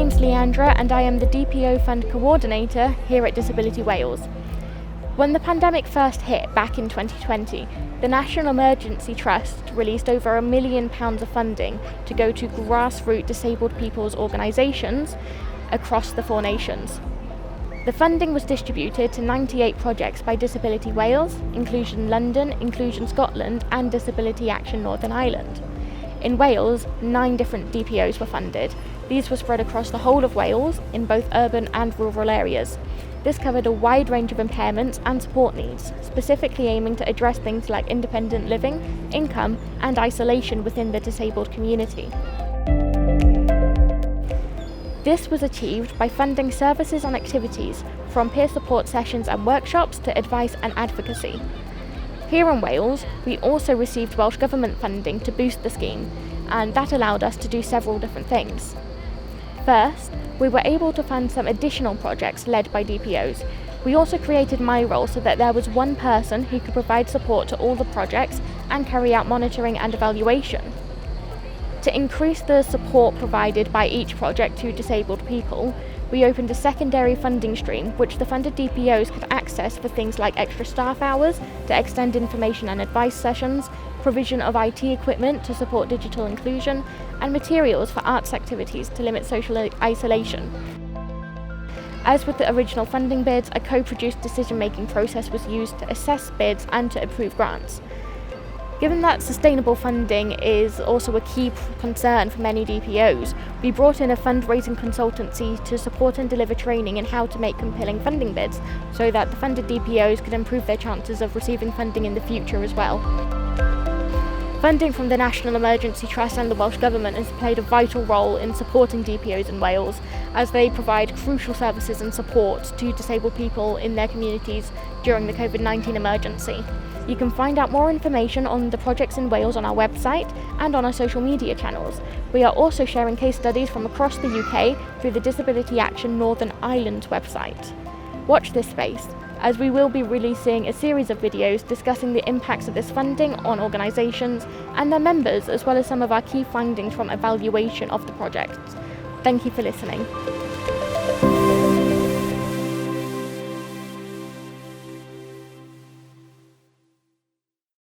name's Leandra and I am the DPO Fund Coordinator here at Disability Wales. When the pandemic first hit back in 2020, the National Emergency Trust released over £1 million of funding to go to grassroots disabled people's organisations across the 4 nations. The funding was distributed to 98 projects by Disability Wales, Inclusion London, Inclusion Scotland and Disability Action Northern Ireland. In Wales, 9 different DPOs were funded. These were spread across the whole of Wales in both urban and rural areas. This covered a wide range of impairments and support needs, specifically aiming to address things like independent living, income and isolation within the disabled community. This was achieved by funding services and activities, from peer support sessions and workshops to advice and advocacy. Here in Wales, we also received Welsh Government funding to boost the scheme, and that allowed us to do several different things. First, we were able to fund some additional projects led by DPOs. We also created my role so that there was one person who could provide support to all the projects and carry out monitoring and evaluation. To increase the support provided by each project to disabled people, we opened a secondary funding stream which the funded DPOs could access for things like extra staff hours to extend information and advice sessions, provision of IT equipment to support digital inclusion, and materials for arts activities to limit social isolation. As with the original funding bids, a co-produced decision-making process was used to assess bids and to approve grants. Given that sustainable funding is also a key concern for many DPOs, we brought in a fundraising consultancy to support and deliver training in how to make compelling funding bids so that the funded DPOs could improve their chances of receiving funding in the future as well. Funding from the National Emergency Trust and the Welsh Government has played a vital role in supporting DPOs in Wales, as they provide crucial services and support to disabled people in their communities during the COVID-19 emergency. You can find out more information on the projects in Wales on our website and on our social media channels. We are also sharing case studies from across the UK through the Disability Action Northern Ireland website. Watch this space, as we will be releasing a series of videos discussing the impacts of this funding on organisations and their members, as well as some of our key findings from evaluation of the projects. Thank you for listening.